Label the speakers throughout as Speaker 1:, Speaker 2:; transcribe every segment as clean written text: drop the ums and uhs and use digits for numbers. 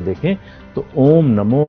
Speaker 1: देखें तो ओम नमो।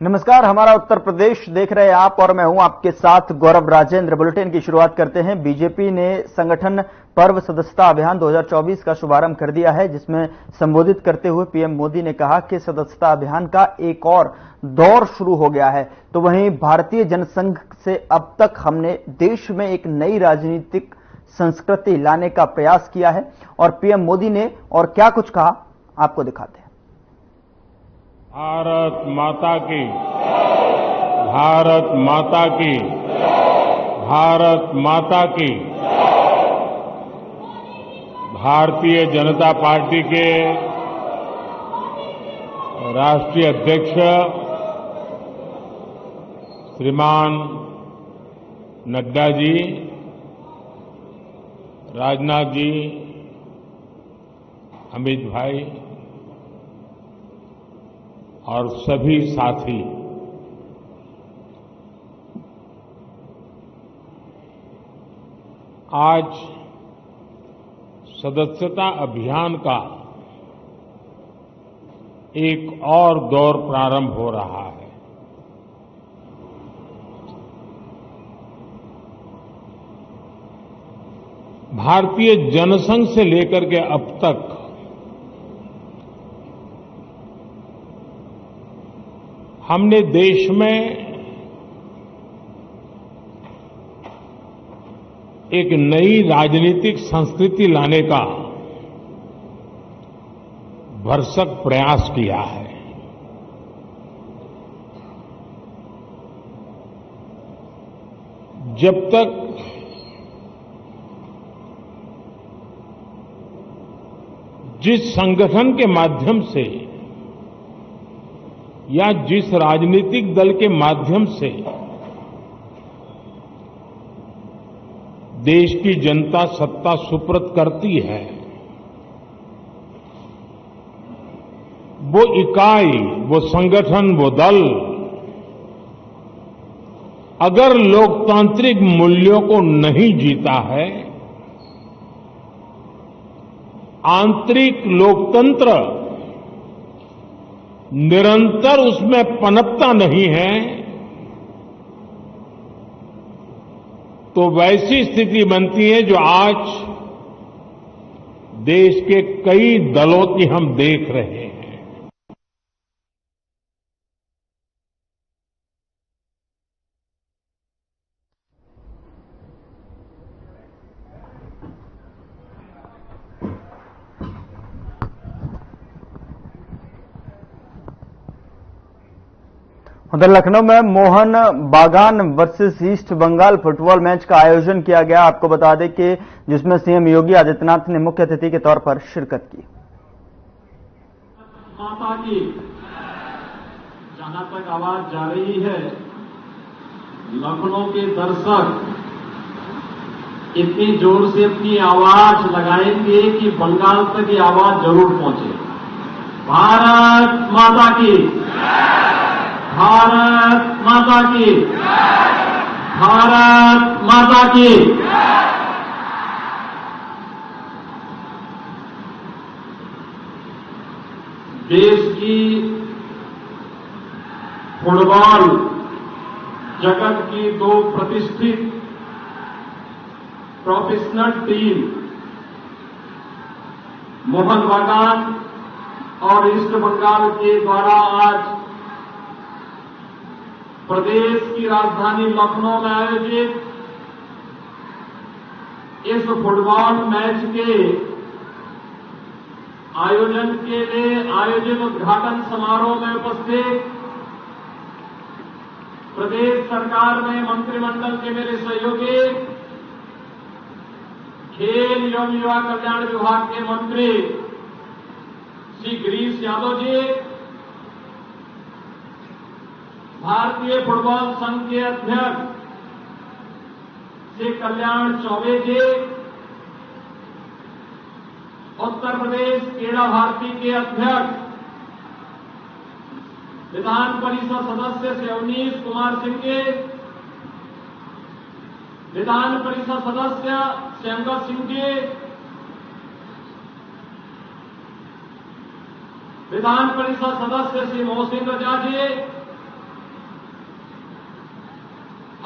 Speaker 2: नमस्कार, हमारा उत्तर प्रदेश देख रहे हैं आप और मैं हूं आपके साथ गौरव राजेंद्र। बुलेटिन की शुरुआत करते हैं। बीजेपी ने संगठन पर्व सदस्यता अभियान 2024 का शुभारंभ कर दिया है, जिसमें संबोधित करते हुए पीएम मोदी ने कहा कि सदस्यता अभियान का एक और दौर शुरू हो गया है। तो वहीं भारतीय जनसंघ से अब तक हमने देश में एक नई राजनीतिक संस्कृति लाने का प्रयास किया है और पीएम मोदी ने और क्या कुछ कहा आपको दिखाते हैं।
Speaker 3: भारत माता की, भारत माता की, भारत माता की। भारतीय जनता पार्टी के राष्ट्रीय अध्यक्ष श्रीमान नड्डा जी, राजनाथ जी, अमित भाई और सभी साथी, आज सदस्यता अभियान का एक और दौर प्रारंभ हो रहा है। भारतीय जनसंघ से लेकर के अब तक हमने देश में एक नई राजनीतिक संस्कृति लाने का भरसक प्रयास किया है। जब तक जिस संगठन के माध्यम से या जिस राजनीतिक दल के माध्यम से देश की जनता सत्ता सुप्रत करती है, वो इकाई, वो संगठन, वो दल अगर लोकतांत्रिक मूल्यों को नहीं जीता है, आंतरिक लोकतंत्र निरंतर उसमें पनपता नहीं है, तो वैसी स्थिति बनती है जो आज देश के कई दलों की हम देख रहे हैं।
Speaker 2: उधर लखनऊ में Mohan Bagan versus East Bengal football match का आयोजन किया गया। आपको बता दें कि जिसमें सीएम योगी आदित्यनाथ ने मुख्य अतिथि के तौर पर शिरकत की।
Speaker 4: माता की जहां तक आवाज जा रही है, लखनऊ के दर्शक इतनी जोर से अपनी आवाज लगाएंगे कि बंगाल तक ये आवाज जरूर पहुंचे। भारत माता की, भारत माता की, भारत माता की। देश की फुटबॉल जगत की दो प्रतिष्ठित प्रोफेशनल टीम मोहन बागान और ईस्ट बंगाल के द्वारा आज प्रदेश की राजधानी लखनऊ में आयोजित इस फुटबॉल मैच के आयोजन के लिए आयोजित उद्घाटन समारोह में उपस्थित प्रदेश सरकार में मंत्रिमंडल के मेरे सहयोगी, खेल एवं युवा कल्याण विभाग के मंत्री श्री गिरीश यादव जी, भारतीय फुटबॉल संघ के अध्यक्ष श्री कल्याण चौबे जी, उत्तर प्रदेश क्रीड़ा भारती के अध्यक्ष विधान परिषद सदस्य श्री अवनीश कुमार सिंह के, विधान परिषद सदस्य श्री अंगद सिंह जी, विधान परिषद सदस्य श्री मोहसिन रजा जी,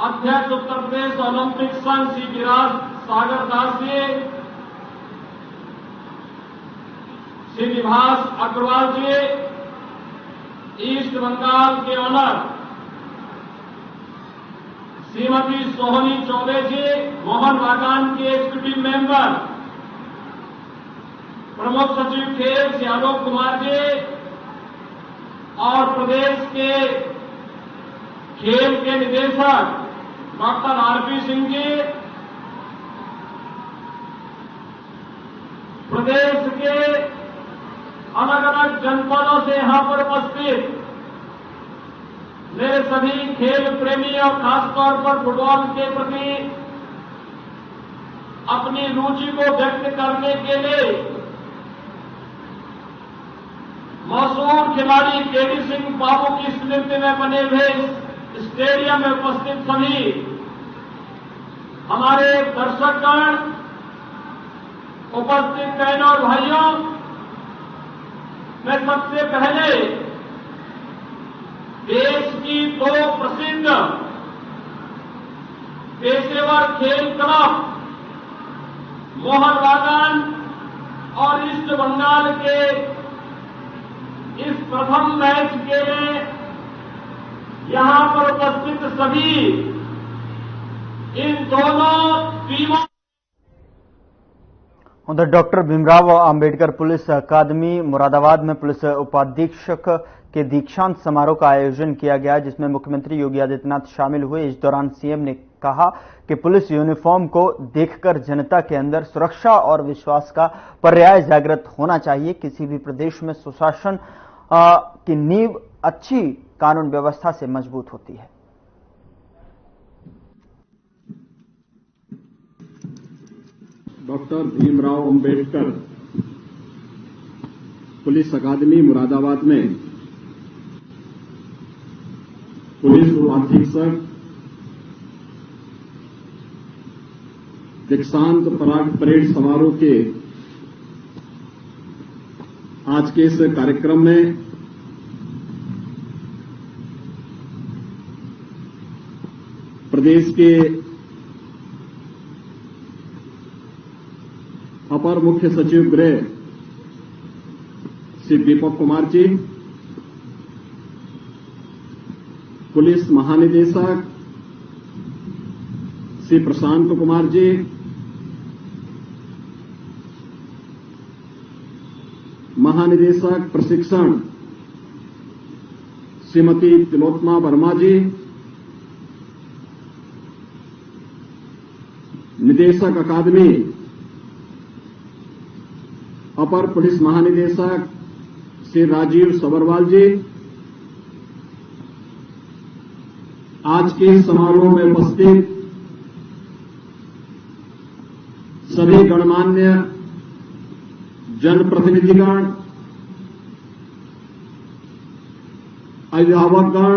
Speaker 4: अध्यक्ष उत्तर प्रदेश ओलंपिक संघ श्री विराज सागर दास जी, श्री निभास अग्रवाल जी, ईस्ट बंगाल के ऑनर श्रीमती सोहनी चौबे जी, मोहन बागान के एग्जीक्यूटिव मेंबर, प्रमुख सचिव खेल श्री आलोक कुमार जी और प्रदेश के खेल के निदेशक डॉक्टर आरपी सिंह जी, प्रदेश के अलग अलग जनपदों से यहां पर उपस्थित मेरे सभी खेल प्रेमी और खासतौर पर फुटबॉल के प्रति अपनी रुचि को व्यक्त करने के लिए मशहूर खिलाड़ी केडी सिंह बाबू की स्मृति में बने हुए स्टेडियम में उपस्थित सभी हमारे दर्शकगण, उपस्थित बहनों और भाइयों, मैं सबसे पहले देश की दो प्रसिद्ध पेशेवर खेल क्लब मोहन बागान और ईस्ट बंगाल के इस प्रथम मैच के लिए यहां पर उपस्थित सभी इन दोनों टीमों।
Speaker 2: उधर डॉक्टर भीमराव अंबेडकर पुलिस अकादमी मुरादाबाद में पुलिस उपाधीक्षक के दीक्षांत समारोह का आयोजन किया गया, जिसमें मुख्यमंत्री योगी आदित्यनाथ शामिल हुए। इस दौरान सीएम ने कहा कि पुलिस यूनिफॉर्म को देखकर जनता के अंदर सुरक्षा और विश्वास का पर्याय जागृत होना चाहिए। किसी भी प्रदेश में सुशासन की नींव अच्छी कानून व्यवस्था से मजबूत होती है।
Speaker 5: डॉक्टर भीमराव अंबेडकर पुलिस अकादमी मुरादाबाद में पुलिस उपाधीक्षक दीक्षांत परेड समारोह के आज के इस कार्यक्रम में प्रदेश के अपर मुख्य सचिव गृह श्री दीपक कुमार जी, पुलिस महानिदेशक श्री प्रशांत कुमार जी, महानिदेशक प्रशिक्षण श्रीमती तिलोत्तमा वर्मा जी, निदेशक अकादमी अपर पुलिस महानिदेशक श्री राजीव सबरवाल जी, आज के समारोह में उपस्थित सभी गणमान्य जनप्रतिनिधिगण, अभिभावकगण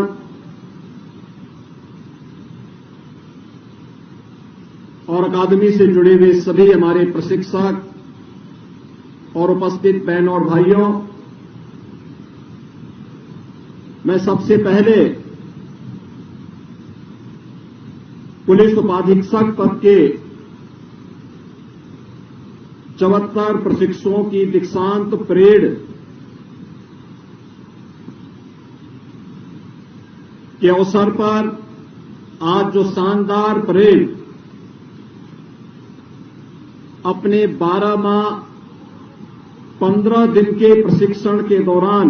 Speaker 5: और अकादमी से जुड़े हुए सभी हमारे प्रशिक्षक और उपस्थित बहनों और भाइयों, मैं सबसे पहले पुलिस उपाधीक्षक पद के 74 प्रशिक्षुओं की दीक्षांत परेड के अवसर पर आज जो शानदार परेड अपने 12 माह 15 दिन के प्रशिक्षण के दौरान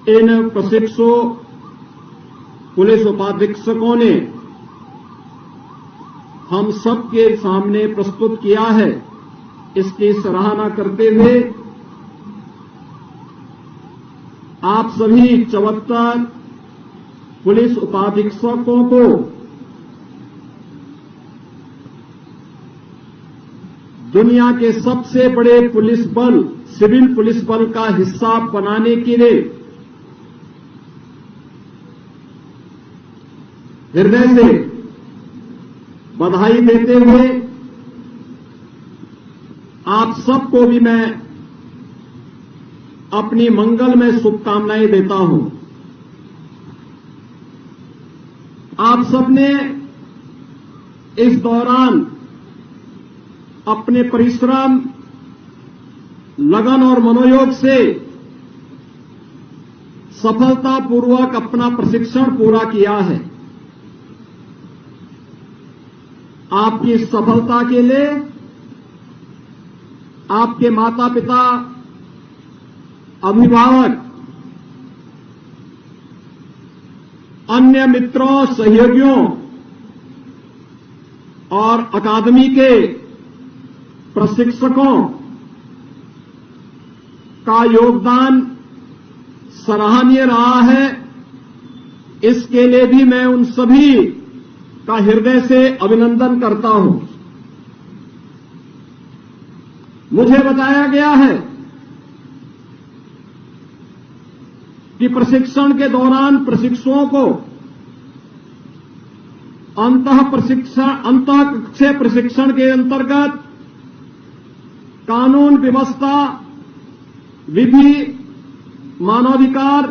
Speaker 5: इन प्रशिक्षु पुलिस उपाधीक्षकों ने हम सबके सामने प्रस्तुत किया है, इसकी सराहना करते हुए आप सभी 74 पुलिस उपाधीक्षकों को दुनिया के सबसे बड़े पुलिस बल, सिविल पुलिस बल का हिस्सा बनाने के लिए हृदय से बधाई देते हुए आप सबको भी मैं अपनी मंगलमय शुभकामनाएं देता हूं। आप सबने इस दौरान अपने परिश्रम, लगन और मनोयोग से सफलतापूर्वक अपना प्रशिक्षण पूरा किया है। आपकी इस सफलता के लिए आपके माता पिता, अभिभावक, अन्य मित्रों, सहयोगियों और अकादमी के प्रशिक्षकों का योगदान सराहनीय रहा है। इसके लिए भी मैं उन सभी का हृदय से अभिनंदन करता हूं। मुझे बताया गया है कि प्रशिक्षण के दौरान प्रशिक्षुओं को अंतःकक्षीय प्रशिक्षण के अंतर्गत कानून व्यवस्था, विधि, मानवाधिकार,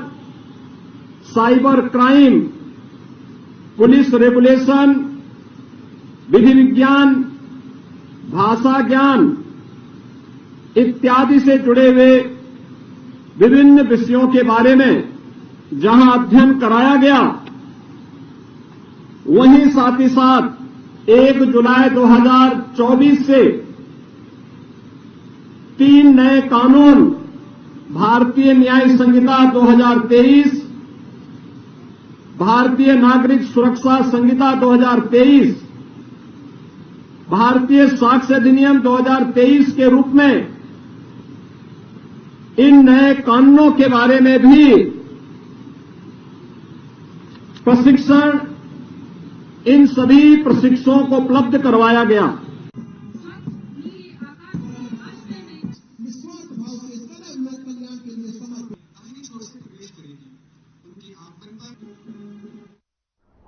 Speaker 5: साइबर क्राइम, पुलिस रेगुलेशन, विधि विज्ञान, भाषा ज्ञान इत्यादि से जुड़े हुए विभिन्न विषयों के बारे में जहां अध्ययन कराया गया, वहीं साथ ही साथ 1 जुलाई 2024 से 3 नए कानून, भारतीय न्याय संहिता 2023, भारतीय नागरिक सुरक्षा संहिता 2023, भारतीय साक्ष्य अधिनियम 2023 के रूप में इन नए कानूनों के बारे में भी प्रशिक्षण इन सभी प्रशिक्षुओं को उपलब्ध करवाया गया।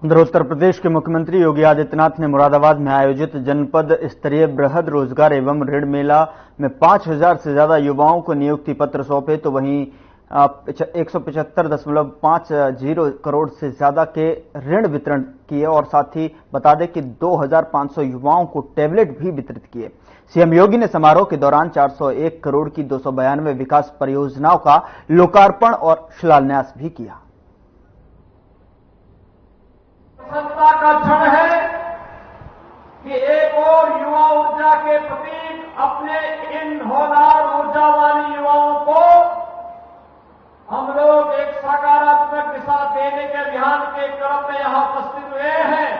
Speaker 2: उधर उत्तर प्रदेश के मुख्यमंत्री योगी आदित्यनाथ ने मुरादाबाद में आयोजित जनपद स्तरीय बृहद रोजगार एवं ऋण मेला में 5000 से ज्यादा युवाओं को नियुक्ति पत्र सौंपे, तो वहीं 175.50 करोड़ से ज्यादा के ऋण वितरण किए और साथ ही बता दें कि 2500 युवाओं को टैबलेट भी वितरित किए। सीएम योगी ने समारोह के दौरान 401 करोड़ की 292 विकास परियोजनाओं का लोकार्पण और शिलान्यास भी किया।
Speaker 4: सत्ता का क्षण है कि एक और युवा ऊर्जा के प्रतीक अपने इन होनहार ऊर्जावान युवाओं को हम लोग एक सकारात्मक दिशा देने के अभियान के क्रम में यहां उपस्थित हुए हैं।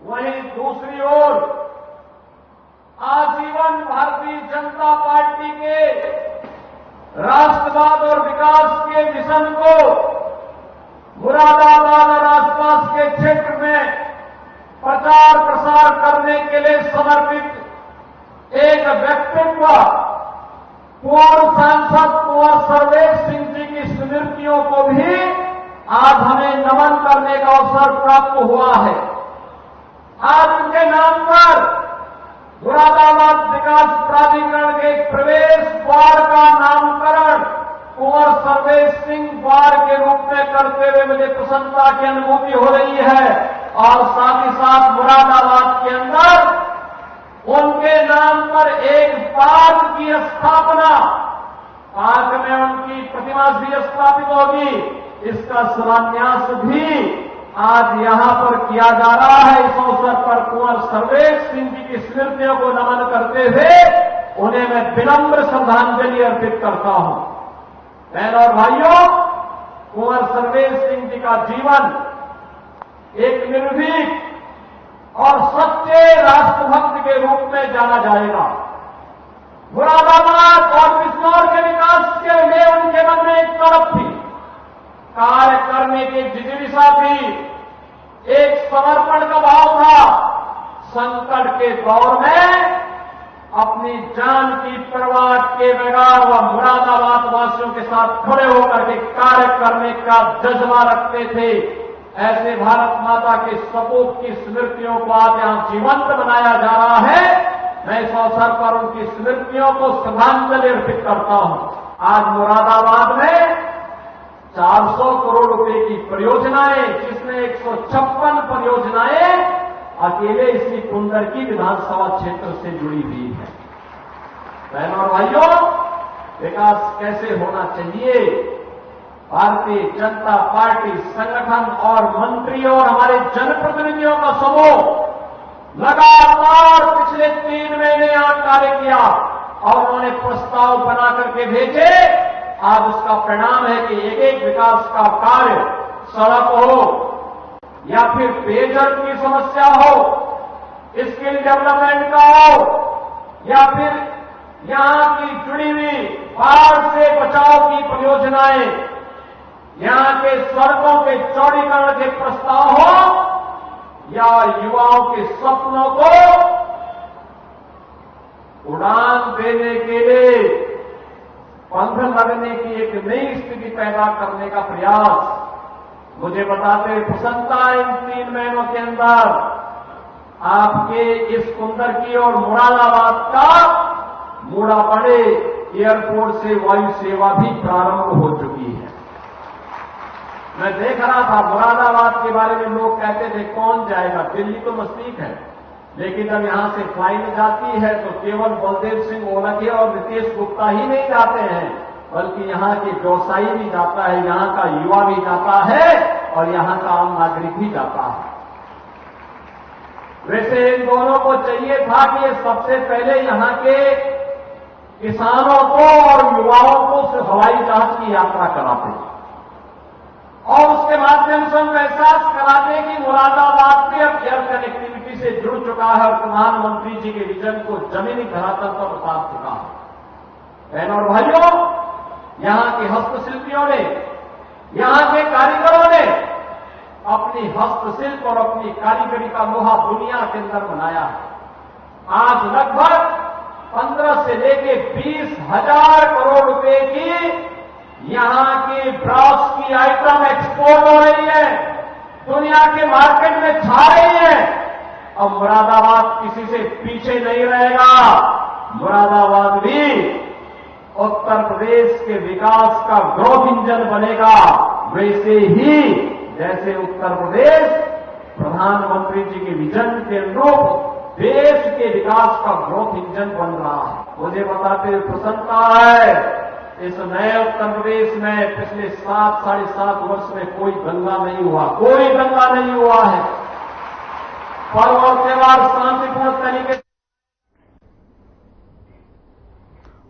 Speaker 4: वहीं दूसरी ओर आजीवन भारतीय जनता पार्टी के राष्ट्रवाद और विकास के मिशन को मुरादाबाद और आसपास के क्षेत्र में प्रचार प्रसार करने के लिए समर्पित एक व्यक्तित्व पूर्व सांसद कुंवर सर्वेश सिंह जी की स्मृतियों को भी आज हमें नमन करने का अवसर प्राप्त हुआ है। आज उनके नाम पर मुरादाबाद विकास प्राधिकरण के प्रवेश द्वार का नामकरण कुंवर सर्वेश सिंह द्वार के रूप में करते हुए मुझे प्रसन्नता की अनुभूति हो रही है और साथ ही साथ मुरादाबाद के अंदर उनके नाम पर एक पार्क की स्थापना, पार्क में उनकी प्रतिमा भी स्थापित होगी, इसका शिलान्यास भी आज यहां पर किया जा रहा है। इस अवसर पर कुंवर सर्वेश सिंह जी की स्मृतियों को नमन करते हुए उन्हें मैं विनम्र श्रद्धांजलि अर्पित करता हूं। बहनों और भाइयों, कुंवर सर्वेश सिंह जी का जीवन एक निर्भीक और सच्चे राष्ट्रभक्त के रूप में जाना जाएगा। मुरादाबाद और बिजनौर के विकास के लिए उनके मन में एक तड़प थी, कार्य करने की जिज्ञासा थी, एक समर्पण का भाव था। संकट के दौर में अपनी जान की परवाह के बगैर वह मुरादाबाद वासियों के साथ खड़े होकर के कार्य करने का जज्बा रखते थे। ऐसे भारत माता के सपूत की स्मृतियों को आज यहां जीवंत बनाया जा रहा है। मैं इस अवसर पर उनकी स्मृतियों को श्रद्धांजलि अर्पित करता हूं। आज मुरादाबाद में 400 करोड़ रुपए की परियोजनाएं, जिसमें 156 परियोजनाएं अकेले इसी कुंदरकी विधानसभा क्षेत्र से जुड़ी हुई है। बहनों और भाइयों, विकास कैसे होना चाहिए? भारतीय जनता पार्टी संगठन और मंत्रियों और हमारे जनप्रतिनिधियों का समूह लगातार पिछले 3 महीने यहां कार्य किया और उन्होंने प्रस्ताव बना करके भेजे। आज उसका परिणाम है कि एक एक विकास का कार्य, सड़क हो या फिर पेयजल की समस्या हो, स्किल डेवलपमेंट का हो, या फिर यहां की जुड़ी हुई बाढ़ से बचाव की परियोजनाएं, यहां के सड़कों के चौड़ीकरण के प्रस्ताव हो, या युवाओं के सपनों को उड़ान देने के लिए पंख लगने की एक नई स्थिति पैदा करने का प्रयास। मुझे बताते हुए प्रसन्नता है, इन 3 महीनों के अंदर आपके इस कुंदरकी और मुरादाबाद का मूड़ापड़े एयरपोर्ट से वायु सेवा भी प्रारंभ हो चुकी है। मैं देख रहा था मुरादाबाद के बारे में, लोग कहते थे कौन जाएगा, दिल्ली तो नजदीक है, लेकिन जब यहां से फ्लाइट जाती है तो केवल बलदेव सिंह ओलखे और नीतीश गुप्ता ही नहीं जाते हैं, बल्कि यहां के व्यवसायी भी जाता है, यहां का युवा भी जाता है और यहां का आम नागरिक भी जाता है। वैसे इन दोनों को चाहिए था कि ये सबसे पहले यहां के किसानों को और युवाओं को हवाई जहाज की यात्रा कराते और उसके माध्यम से उनको एहसास कराते कि मुरादाबाद भी अब एयर कनेक्टिविटी से जुड़ चुका है और प्रधानमंत्री जी के विजन को जमीनी धरातल पर उतार चुका है। बहनों और भाइयों, यहां के हस्तशिल्पियों ने, यहां के कारीगरों ने अपनी हस्तशिल्प और अपनी कारीगरी का लोहा दुनिया के अंदर बनाया है। आज लगभग 15 से लेके 20,000 करोड़ रुपए की यहां की ब्रास की आइटम एक्सपोर्ट हो रही है, दुनिया के मार्केट में छा रही है। अब मुरादाबाद किसी से पीछे नहीं रहेगा। मुरादाबाद भी उत्तर प्रदेश के विकास का ग्रोथ इंजन बनेगा। वैसे ही जैसे उत्तर प्रदेश प्रधानमंत्री जी के विजन के अनुरूप देश के विकास का ग्रोथ इंजन बन रहा है। मुझे बताते हुए प्रसन्नता है, इस नए उत्तर प्रदेश में पिछले 7 साढ़े 7 वर्ष में कोई दंगा नहीं हुआ, कोई दंगा नहीं हुआ है। पर्व और त्योहार शांतिपूर्ण तरीके से।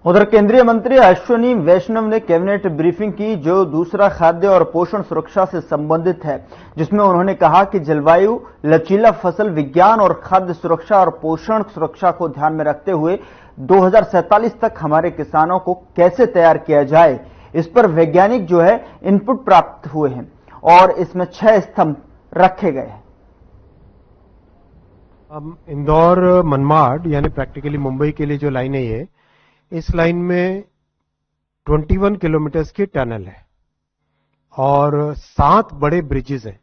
Speaker 2: उधर केंद्रीय मंत्री अश्विनी वैष्णव ने कैबिनेट ब्रीफिंग की, जो दूसरा खाद्य और पोषण सुरक्षा से संबंधित है, जिसमें उन्होंने कहा कि जलवायु, लचीला फसल विज्ञान और खाद्य सुरक्षा और पोषण सुरक्षा को ध्यान में रखते हुए 2047 तक हमारे किसानों को कैसे तैयार किया जाए, इस पर वैज्ञानिक जो है इनपुट प्राप्त हुए हैं और इसमें 6 स्तंभ रखे गए हैं।
Speaker 6: इंदौर मनमाड यानी प्रैक्टिकली मुंबई के लिए जो लाइन है, ये इस लाइन में 21 किलोमीटर्स की टनल है और 7 बड़े ब्रिजेस हैं।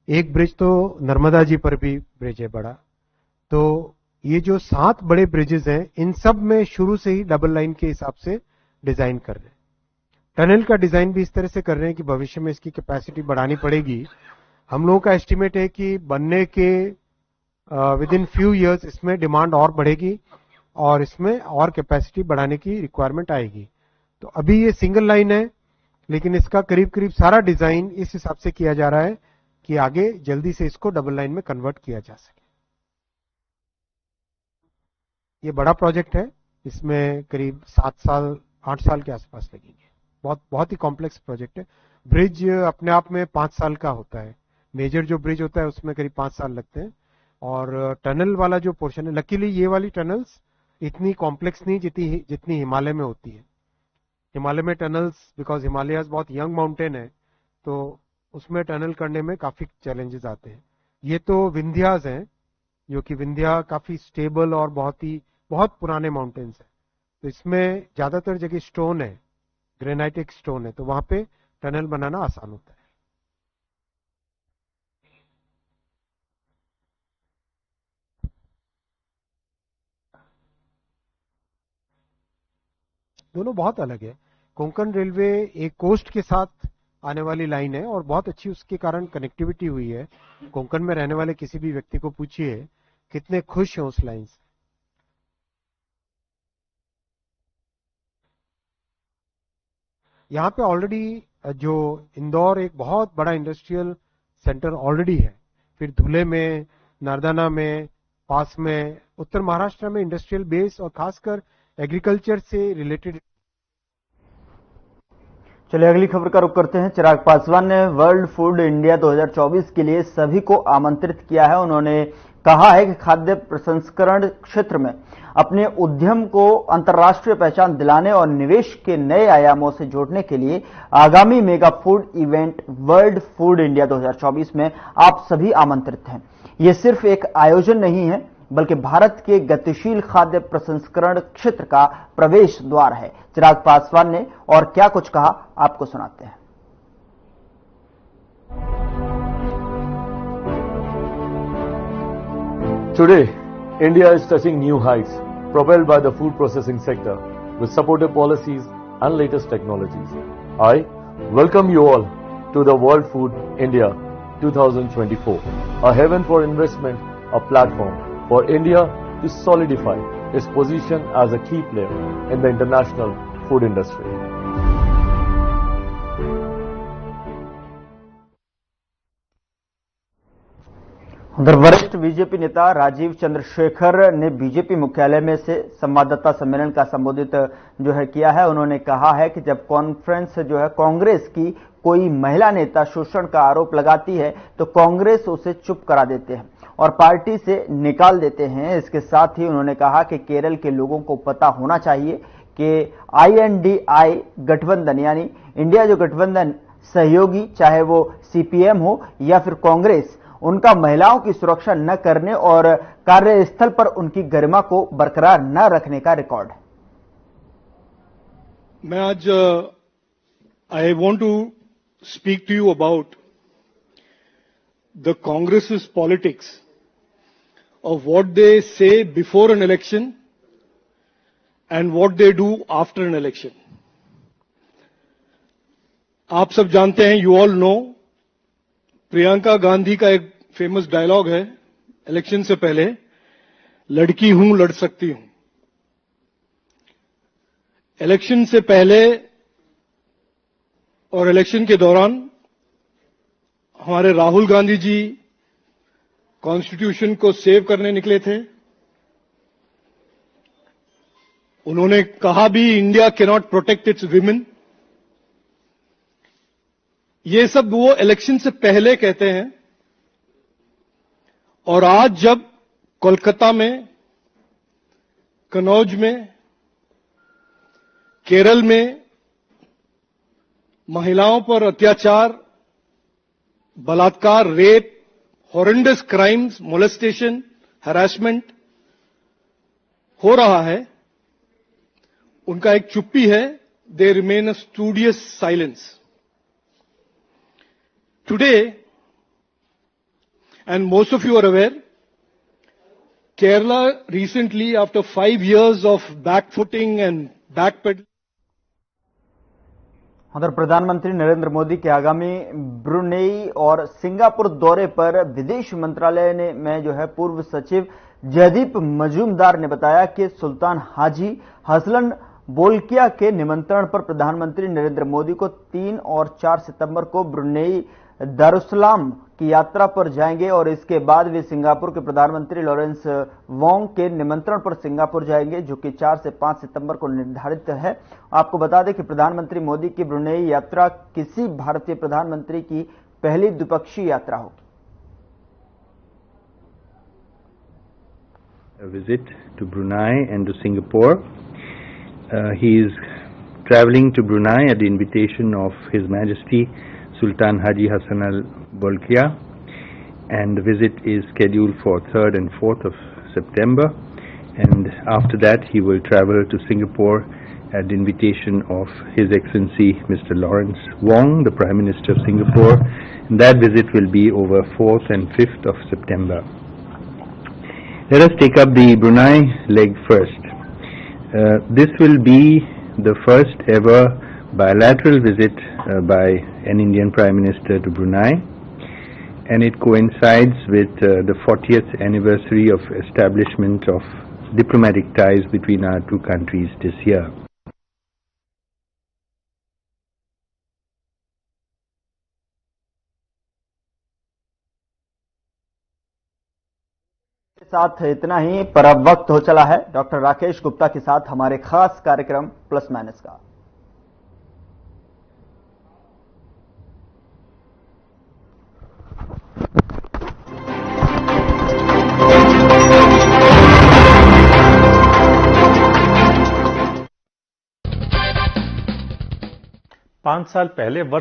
Speaker 6: एक ब्रिज तो नर्मदा जी पर भी ब्रिज है बड़ा। तो ये जो 7 बड़े ब्रिजेस हैं, इन सब में शुरू से ही डबल लाइन के हिसाब से डिजाइन कर रहे हैं। टनल का डिजाइन भी इस तरह से कर रहे हैं कि भविष्य में इसकी कैपेसिटी बढ़ानी पड़ेगी। हम लोगों का एस्टिमेट है कि बनने के विद इन फ्यू इयर्स इसमें डिमांड और बढ़ेगी और इसमें और कैपेसिटी बढ़ाने की रिक्वायरमेंट आएगी। तो अभी ये सिंगल लाइन है, लेकिन इसका करीब करीब सारा डिजाइन इस हिसाब से किया जा रहा है कि आगे जल्दी से इसको डबल लाइन में कन्वर्ट किया जा सके। ये बड़ा प्रोजेक्ट है, इसमें करीब 7 साल 8 साल के आसपास लगेंगे। बहुत ही कॉम्प्लेक्स प्रोजेक्ट है। ब्रिज अपने आप में 5 साल का होता है, मेजर जो ब्रिज होता है उसमें करीब 5 साल लगते हैं। और टनल वाला जो पोर्शन है, लकीली ये वाली टनल्स इतनी कॉम्प्लेक्स नहीं जितनी हिमालय में होती है। हिमालय में टनल्स, बिकॉज हिमालय बहुत यंग माउंटेन है, तो उसमें टनल करने में काफी चैलेंजेस आते हैं। ये तो विंध्यास हैं, जो कि विंध्या काफी स्टेबल और बहुत पुराने माउंटेन्स है। तो इसमें ज्यादातर जगह स्टोन है, ग्रेनाइटिक स्टोन है, तो वहां पे टनल बनाना आसान होता है। दोनों बहुत अलग है। कोंकण रेलवे एक कोस्ट के साथ आने वाली लाइन है और बहुत अच्छी उसके कारण कनेक्टिविटी हुई है। कोंकण में रहने वाले किसी भी व्यक्ति को पूछिए कितने खुश हैं उस लाइन से। यहाँ पे ऑलरेडी जो इंदौर एक बहुत बड़ा इंडस्ट्रियल सेंटर ऑलरेडी है, फिर धुले में, नर्मदा में, पास में उत्तर महाराष्ट्र में इंडस्ट्रियल बेस और खासकर एग्रीकल्चर से रिलेटेड।
Speaker 2: चलिए अगली खबर का रुख करते हैं। चिराग पासवान ने वर्ल्ड फूड इंडिया 2024 के लिए सभी को आमंत्रित किया है। उन्होंने कहा है कि खाद्य प्रसंस्करण क्षेत्र में अपने उद्यम को अंतर्राष्ट्रीय पहचान दिलाने और निवेश के नए आयामों से जोड़ने के लिए आगामी mega food event world food India 2024 में आप सभी आमंत्रित हैं। ये सिर्फ एक आयोजन नहीं है बल्कि भारत के गतिशील खाद्य प्रसंस्करण क्षेत्र का प्रवेश द्वार है। चिराग पासवान ने और क्या कुछ कहा, आपको सुनाते हैं।
Speaker 1: Today, India is touching new heights, propelled by the food processing sector with supportive policies and latest technologies. I welcome you all to the World Food India 2024, a haven for investment, a platform for India to solidify its position as a key player in the international food industry.
Speaker 2: उधर वरिष्ठ BJP नेता राजीव चंद्रशेखर ने BJP मुख्यालय में से संवाददाता सम्मेलन का संबोधित किया है। उन्होंने कहा है कि जब कॉन्फ्रेंस कांग्रेस की कोई महिला नेता शोषण का आरोप लगाती है तो कांग्रेस उसे चुप करा देते हैं और पार्टी से निकाल देते हैं। इसके साथ ही उन्होंने कहा कि केरल के लोगों को पता होना चाहिए कि INDI गठबंधन यानी इंडिया जो गठबंधन सहयोगी, चाहे वो CPM हो या फिर कांग्रेस, उनका महिलाओं की सुरक्षा न करने और कार्यस्थल पर उनकी गरिमा को बरकरार न रखने का रिकॉर्ड है।
Speaker 5: मैं आज I want to speak to you about the Congress politics of what they say before an election and what they do after an election. आप सब जानते हैं, you all know, Priyanka Gandhi का एक फेमस डायलॉग है इलेक्शन से पहले, लड़की हूं लड़ सकती हूं। इलेक्शन से पहले और इलेक्शन के दौरान हमारे राहुल गांधी जी कॉन्स्टिट्यूशन को सेव करने निकले थे। उन्होंने कहा भी India can not protect it's women. ये सब वो इलेक्शन से पहले कहते हैं। और आज जब कोलकाता में, कन्नौज में, केरल में महिलाओं पर अत्याचार, बलात्कार, rape, horrendous crimes, molestation, harassment हो रहा है, उनका एक चुप्पी है, they remain a studious silence. Today, and most of you are aware, Kerala recently, after 5 years of backfooting and backpedaling,
Speaker 2: उधर प्रधानमंत्री नरेंद्र मोदी के आगामी ब्रुनेई और सिंगापुर दौरे पर विदेश मंत्रालय में पूर्व सचिव जयदीप मजूमदार ने बताया कि सुल्तान हाजी हसलन बोल्किया के निमंत्रण पर प्रधानमंत्री नरेंद्र मोदी को 3 और 4 सितंबर को ब्रुनेई दारुसलाम की यात्रा पर जाएंगे और इसके बाद वे सिंगापुर के प्रधानमंत्री लॉरेंस वोंग के निमंत्रण पर सिंगापुर जाएंगे, जो कि 4 से 5 सितंबर को निर्धारित है। आपको बता दें कि प्रधानमंत्री मोदी की ब्रुनेई यात्रा किसी भारतीय प्रधानमंत्री की पहली द्विपक्षीय यात्रा होगी।
Speaker 7: A visit to Brunei and to Singapore. He is traveling to Brunei at the invitation of His Majesty Sultan Haji Hassan Al Bolkiah, and the visit is scheduled for 3rd and 4th of September, and after that he will travel to Singapore at the invitation of His Excellency Mr. Lawrence Wong, the Prime Minister of Singapore, and that visit will be over 4th and 5th of September. Let us take up the Brunei leg first. This will be the first ever bilateral visit by an Indian Prime Minister to Brunei, and it coincides with the 40th anniversary of establishment of diplomatic ties between our two countries this year.
Speaker 2: साथ इतना ही, पर अब वक्त हो चला है doctor Rakesh Gupta के साथ हमारे खास कार्यक्रम प्लस माइनस का।
Speaker 8: पांच साल पहले वर्ष